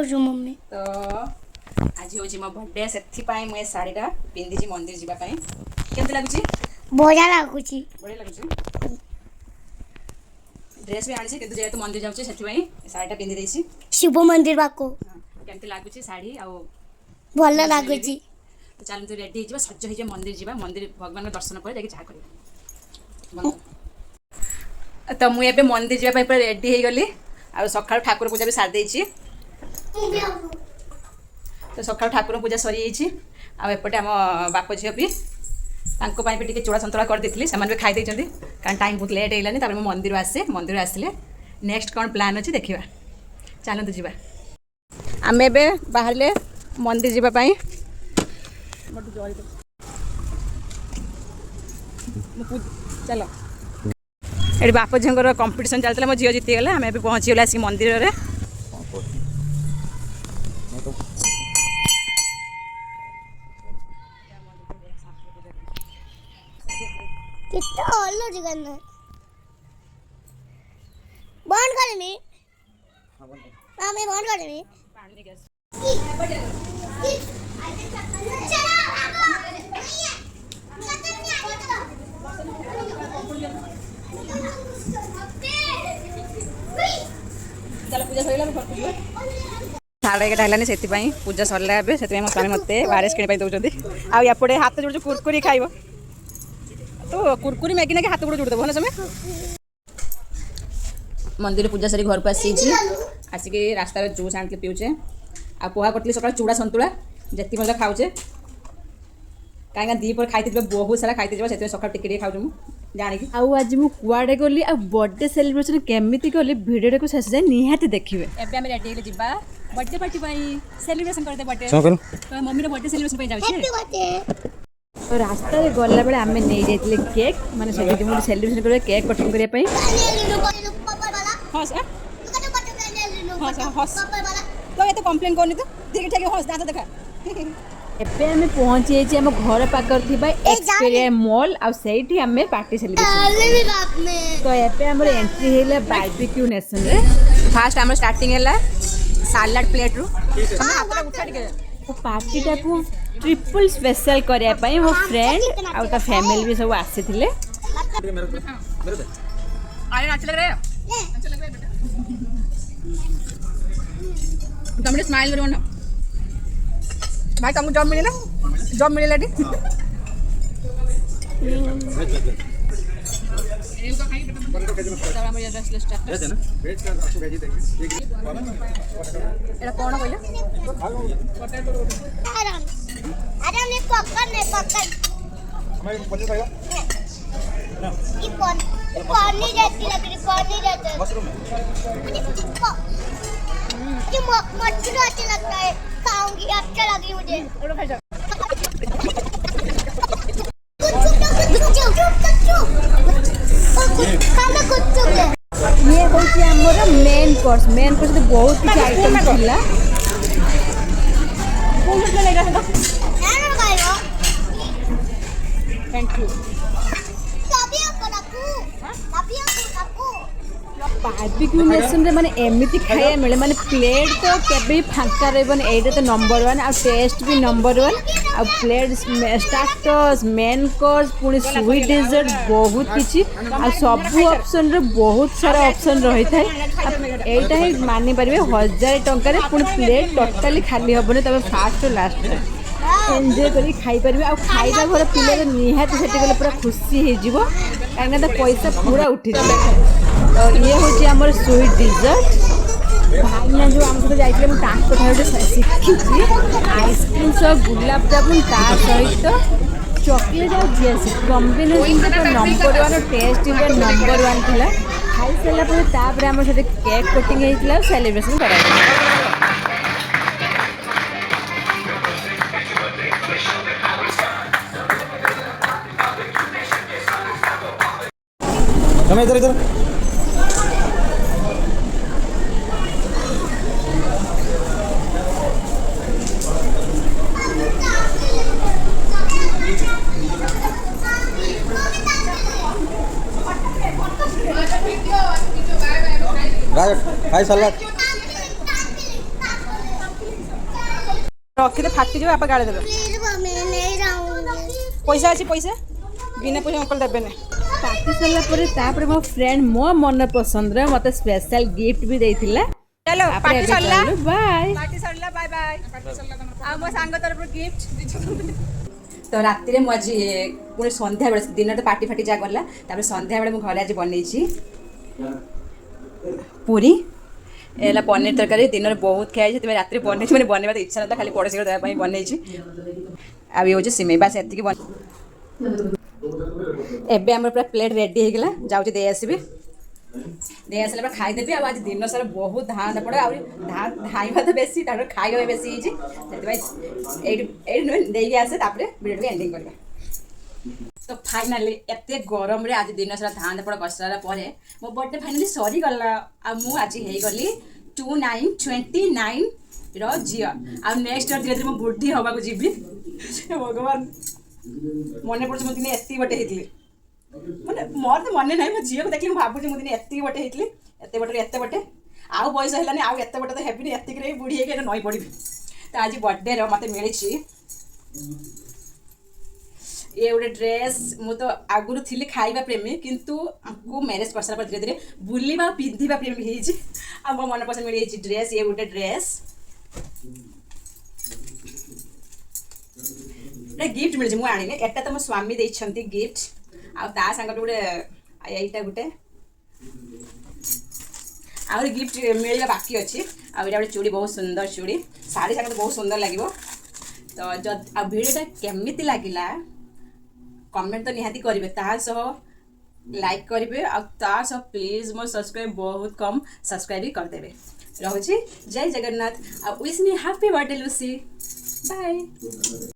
खाऊ मम्मी तो आज हूँ मो बर्थडे से मुझे शाढ़ीटा पिंधि मंदिर जावाई केमती लगुच बढ़िया लगुच बढ़िया लगुच ड्रेस भी आनी कि जेहतु मंदिर जाऊँ से शाढ़ीटा पिंधि देसी शिव मंदिर बाको केमती लगुच शाढ़ी आउ भल लगुच तो चलते रेडी हो सज हो मंदिर जा मंदिर भगवान दर्शन पर जाके चाह कर तो मुझे मंदिर जावाई रेडी हो गली आ सका ठाकुर पूजा भी सारी देती तो सका ठाकुर पूजा सरी आएपटे आम बाप झील भी टी चूड़ा सतुला कर देती से भी खाई कारण टाइम बहुत लेट होगा मंदिर आसे मंदिर आसिले नेक्स्ट कौन प्लान अच्छे देखा चलते जी आम ए बाहर मंदिर जावाई चलो ये बाप झील कंपटीशन चलता मो झील जीतीगला आम पहुँचीगला आसिक मंदिर में कितना हल्लो जगन बंद कर मी हां मैं बंद कर मी पानी गैस चलो पूजा सरिला साढ़े 11 हेलानी से पूजा सरला से मो स्वामी मत वारेस कि दौरान आउटे हाथ जोड़ कुरकुरी खाइब तो कुरकुरी मैगी ना हाथ गोड़ जोड़ देव ना समय मंदिर पूजा सरी घर को आसिक रास्तार जूस आनी पीऊचे आ पोहा करती सकाल चूड़ा सतुला जी मतलब खाऊचे कहीं दीपर खाई बहुत सारा खाई से सका टिके खाऊ जानिक आज मुझे कुआड़े गली आ बर्थडे सेलिब्रेशन केमी गली भिडियो को शेष जाए निहाती देखिए एवं आम रेडी जा बर्थडे पार्टी सेलिब्रेशन करते बर्थडे मम्मी बर्थडे सेलिब्रेशन जाऊँ तो रास्ता गला बेले आम नहीं जाइए केक माने सेलिब्रेशन कर केक कटिंग करने तो ये तो कंप्लेन करनी तो ठीक ठीक हस दादा देखा एबे आम पहुंची जाइए आम घर पाकर थी एक्सपीरियंस मॉल आ सेठी आम पार्टी सेलिब्रेशन तो एबे हमर एंट्री हेला बारबेक्यू नेशन रे फास्ट हमर स्टार्टिंग हेला सलाड प्लेट रु हाथ उठा के पार्टी टा को ट्रिपल स्पेशल करया पई मो फ्रेंड आ ता फैमिली भी सब आसी थिले आरे अच्छा लग रहा है अच्छा लग रहा है बेटा तुमने स्माइल करो ना भाई तुमको जॉब मिले ना जॉब मिले डी एटा कोन कहले आराम आराम ने पकड़ हमें पनीर खाएगा ये पनीर जैसी लग रही पनीर जैसे मशरूम ये मच्छी अच्छा लगता है खाऊंगी अच्छा लगी मुझे ये होची हमर मेन कोर्स तो बहुत कुछ आइटम थिला कौन सा लेगा तो ना खाएगा थैंक यू तभी आपको बारबेक्यू नेशन रे माने एमिति खाया मिले माने प्लेट तो केबे फांका रहबन एडे तो नंबर 1 आ टेस्ट भी नंबर 1 आ प्लेट स्टार्टर्स मेन कोर्स पुनी स्वीट डेजर्ट बहुत किछि आ सब ऑप्शन रे बहुत सारा ऑप्शन रही थाए एटा ही मानि परबे 1000 टंका रे पुनी प्लेट टोटली खाली हबने तबे फास्ट और लास्ट एंजॉय करी खाई परबे आ खाइबा घर पिले निहात सेठी गले पूरा खुशी हे जीवो काना त पैसा पूरा उठी तो ये हूँ आमर स्वीट डिजर्ट भाईना जो आम सहित जाइए मुझे शिखी आइसक्रीम सह गुलाब जामुन ता सहित चॉकलेट और जीएस कॉम्बिनेशन तो नंबर 1 टेस्ट भी नंबर 1 था खाई सारापर आम केक कटिंग होता सेलिब्रेशन कर इधर इधर गाजर हाय सलाद रखी दे फाटी जो आप गाड़ी देबे प्लीज मैं नहीं रहूंगी। पैसा अच्छी पैसा बिना पैसा अंकल देबे नहीं पार्टी सरला पर तापर मो फ्रेंड मो मन पसंद रे मते स्पेशल गिफ्ट भी देथिला चलो पार्टी सरला बाय पार्टी सरला बाय बाय पार्टी सरला आ मो सांग तरफ गिफ्ट तो राति रे मो आज पुणे संध्या बेले दिन तो पार्टी फाटी जा गला तापर संध्या बेले मो घरे आज बनेछि पूरी एला पनीर तरकारी दिन में बहुत खाई तुम रात बन मैंने बनवा इच्छा ना खाली पड़ोसी देवाई बनई आ ये हूँ सिमेई बास एति एबे आम पूरा प्लेट रेडी हो गला जाऊँ दे आसबि दे आसला खाईदेवी आज दिन सारा बहुत धान पड़े धाइबा तो बेसी खाଇବା बेसी से आसे भिडियो एंडिंग करवा तो फाइनाली एते गरम रे आज दिन सारा धान पड़ कसला पर मो बर्थडे फाइनाली सरी गला आ मु आज हे गली 2929 रो झियो आ नेक्स्ट ईयर धीरे धीरे मो बुढ़ी हवा को जीबी भगवान मने पड़ मो दिन एत्ती बटे हेतली माने मोर तो मने नाही मो झियो को देखली मो भाबु मो दिन एत्ती बटे हेतली एत्ते बटे आउ बयस हेलानी आउ एत्ते बटे तो हेबी एत्ती करे बुढ़ी हे के नई पड़ी तो आज बर्थडे रो मते मिली ये गोटे ड्रेस मु तो आगुरी थी खाइबा प्रेमी किंतु आपको मैरेज कर सारा धीरे धीरे बुलवा पिंधा प्रेमी हो मो मन पसंद मिली ड्रेस ये गोटे ड्रेस गिफ्ट मिली मुझे आनी एटा तो मो स्वामी देइछंती गिफ्ट आ संग गोटे एटा गोटे आ गिफ्ट मिलवा बाकी अच्छी आ गोटे चूड़ी बहुत सुंदर चूड़ी साड़ी संग बहुत सुंदर लगे तो जब भिडियोटा केमिति लागिला कमेंट तो निहाती करेंगे तासह लाइक करेंगे आ प्लीज मो सब्सक्राइब बहुत कम सब्सक्राइब भी करदेवे रहुची जय जगन्नाथ आ wish me happy birthday Lucy bye.